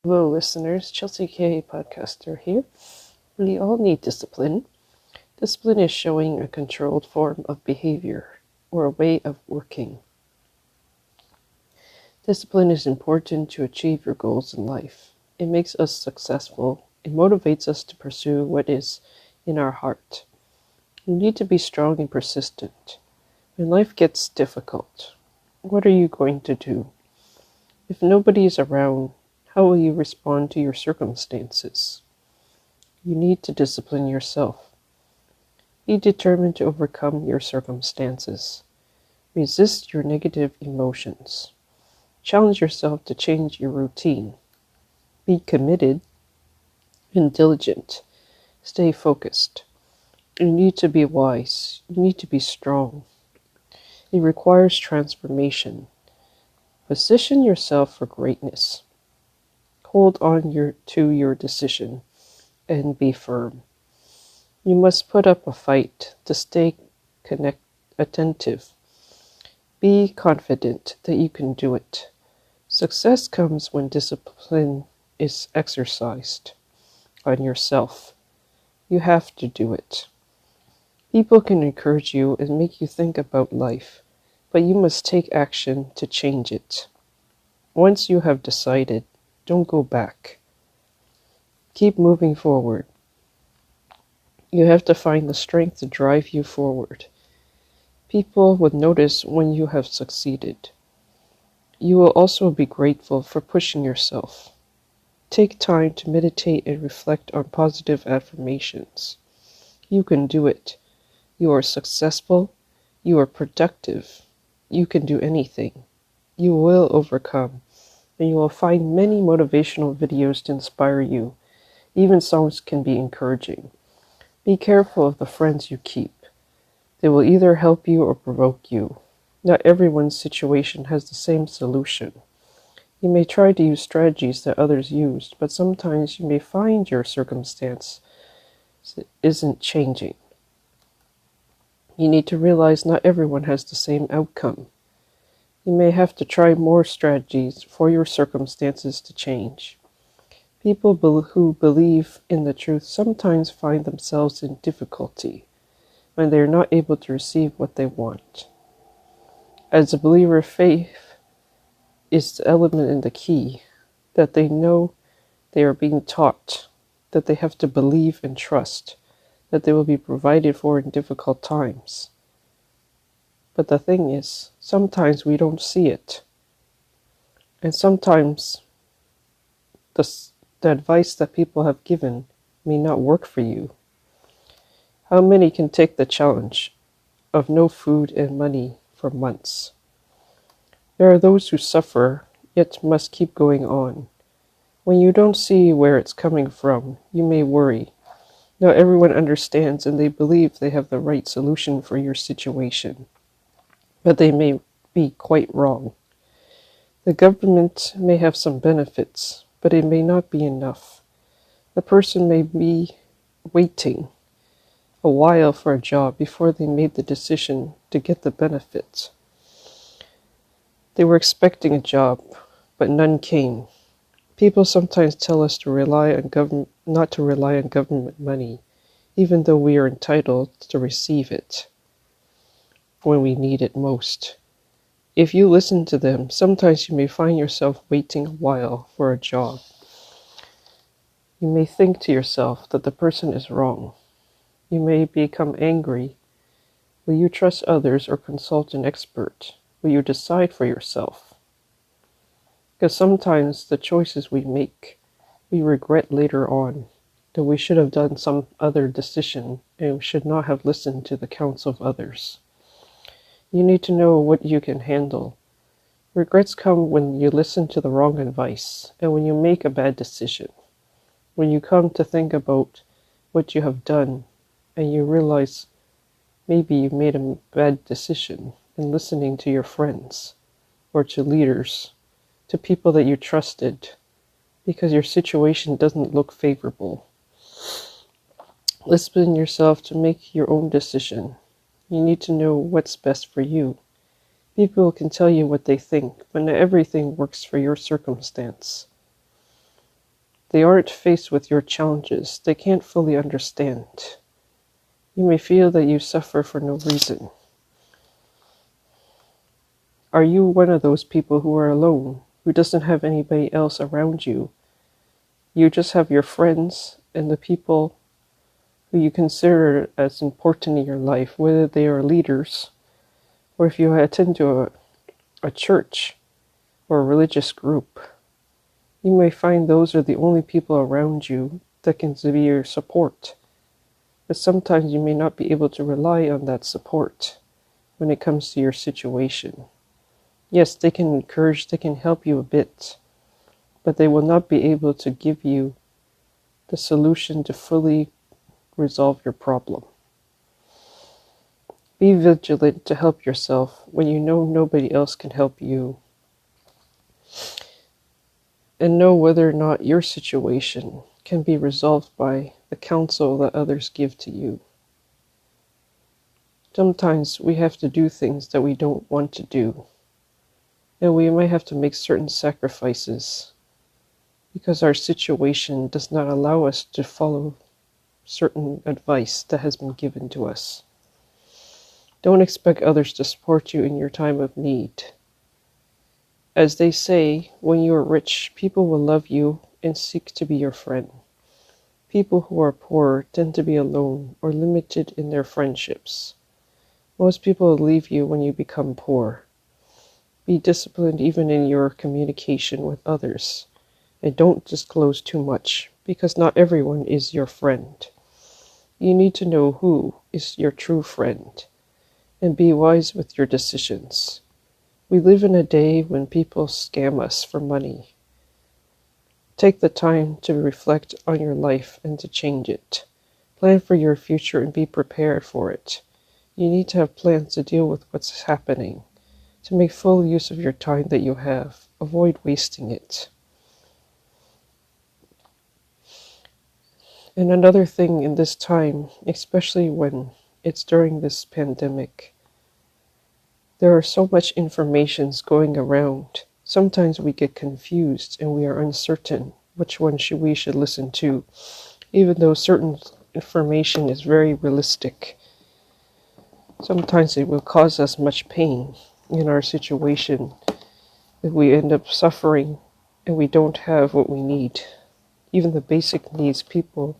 Hello, listeners. Chelsea K. Podcaster here. We all need discipline. Discipline is showing a controlled form of behavior or a way of working. Discipline is important to achieve your goals in life. It makes us successful. It motivates us to pursue what is in our heart. You need to be strong and persistent. When life gets difficult, what are you going to do? If nobody is around, how will you respond to your circumstances? You need to discipline yourself. Be determined to overcome your circumstances. Resist your negative emotions. Challenge yourself to change your routine. Be committed and diligent. Stay focused. You need to be wise. You need to be strong. It requires transformation. Position yourself for greatness. Hold on to your decision and be firm. You must put up a fight to stay attentive. Be confident that you can do it. Success comes when discipline is exercised on yourself. You have to do it. People can encourage you and make you think about life, but you must take action to change it. Once you have decided, don't go back. Keep moving forward. You have to find the strength to drive you forward. People would notice when you have succeeded. You will also be grateful for pushing yourself. Take time to meditate and reflect on positive affirmations. You can do it. You are successful. You are productive. You can do anything. You will overcome. And you will find many motivational videos to inspire you. Even songs can be encouraging. Be careful of the friends you keep. They will either help you or provoke you. Not everyone's situation has the same solution. You may try to use strategies that others used, but sometimes you may find your circumstance isn't changing. You need to realize not everyone has the same outcome. You may have to try more strategies for your circumstances to change. People who believe in the truth sometimes find themselves in difficulty when they are not able to receive what they want. As a believer, faith is the element in the key, that they know they are being taught, that they have to believe and trust, that they will be provided for in difficult times. But the thing is, sometimes we don't see it. And sometimes the advice that people have given may not work for you. How many can take the challenge of no food and money for months? There are those who suffer, yet must keep going on. When you don't see where it's coming from, you may worry. Not everyone understands and they believe they have the right solution for your situation, but they may be quite wrong. The government may have some benefits, but it may not be enough. The person may be waiting a while for a job before they made the decision to get the benefits. They were expecting a job, but none came. People sometimes tell us not to rely on government money, even though we are entitled to receive it when we need it most. If you listen to them, sometimes you may find yourself waiting a while for a job. You may think to yourself that the person is wrong. You may become angry. Will you trust others or consult an expert? Will you decide for yourself? Because sometimes the choices we make, we regret later on that we should have done some other decision and we should not have listened to the counsel of others. You need to know what you can handle. Regrets come when you listen to the wrong advice and when you make a bad decision. When you come to think about what you have done and you realize maybe you made a bad decision in listening to your friends or to leaders, to people that you trusted, because your situation doesn't look favorable. Discipline yourself to make your own decision. You need to know what's best for you. People can tell you what they think, but not everything works for your circumstance. They aren't faced with your challenges. They can't fully understand. You may feel that you suffer for no reason. Are you one of those people who are alone, who doesn't have anybody else around you? You just have your friends and the people who you consider as important in your life, whether they are leaders or if you attend to a church or a religious group. You may find those are the only people around you that can be your support. But sometimes you may not be able to rely on that support when it comes to your situation. Yes, they can encourage, they can help you a bit, but they will not be able to give you the solution to fully resolve your problem. Be vigilant to help yourself when you know nobody else can help you. And know whether or not your situation can be resolved by the counsel that others give to you. Sometimes we have to do things that we don't want to do. And we might have to make certain sacrifices because our situation does not allow us to follow certain advice that has been given to us. Don't expect others to support you in your time of need. As they say, when you are rich, people will love you and seek to be your friend. People who are poor tend to be alone or limited in their friendships. Most people will leave you when you become poor. Be disciplined even in your communication with others. And don't disclose too much, because not everyone is your friend. You need to know who is your true friend, and be wise with your decisions. We live in a day when people scam us for money. Take the time to reflect on your life and to change it. Plan for your future and be prepared for it. You need to have plans to deal with what's happening, to make full use of your time that you have. Avoid wasting it. And another thing in this time, especially when it's during this pandemic, there are so much information going around. Sometimes we get confused and we are uncertain which one we should listen to, even though certain information is very realistic. Sometimes it will cause us much pain in our situation if we end up suffering and we don't have what we need. Even the basic needs, people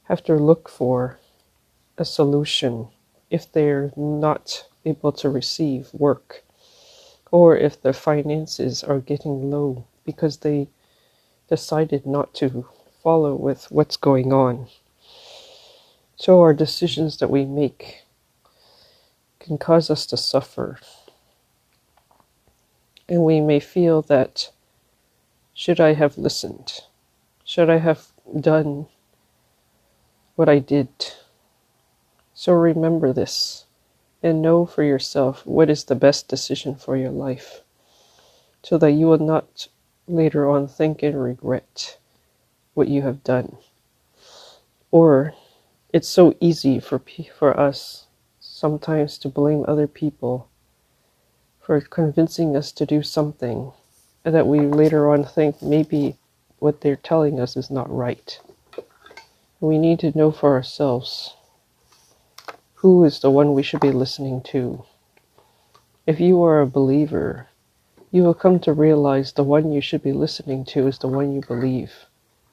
have to look for a solution if they're not able to receive work, or if their finances are getting low because they decided not to follow with what's going on. So our decisions that we make can cause us to suffer. And we may feel that, should I have listened? Should I have done what I did? So remember this and know for yourself what is the best decision for your life, so that you will not later on think and regret what you have done. Or it's so easy for us sometimes to blame other people for convincing us to do something, and that we later on think maybe what they're telling us is not right. We need to know for ourselves who is the one we should be listening to. If you are a believer, you will come to realize the one you should be listening to is the one you believe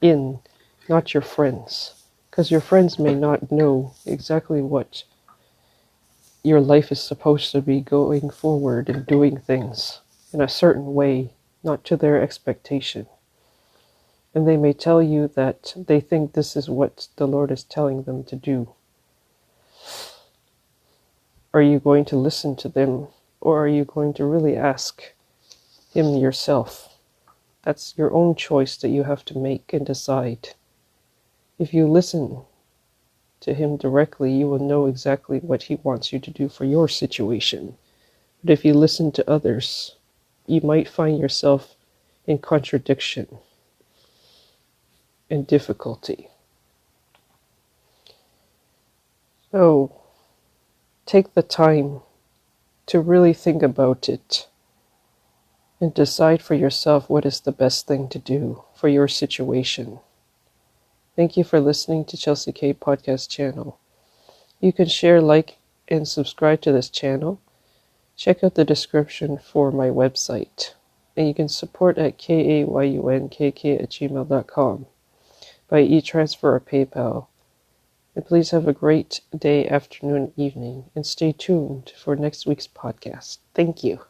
in, not your friends. Because your friends may not know exactly what your life is supposed to be going forward and doing things in a certain way, not to their expectation. And they may tell you that they think this is what the Lord is telling them to do. Are you going to listen to them, or are you going to really ask Him yourself? That's your own choice that you have to make and decide. If you listen to Him directly, you will know exactly what He wants you to do for your situation. But if you listen to others, you might find yourself in contradiction and difficulty. So, take the time to really think about it and decide for yourself what is the best thing to do for for your situation. Thank you for listening to Chelsea K Podcast channel. You can share, like, and subscribe to this channel. Check out the description for my website. And you can support at kayunkk@gmail.com by e-transfer or PayPal. And please have a great day, afternoon, evening, and stay tuned for next week's podcast. Thank you.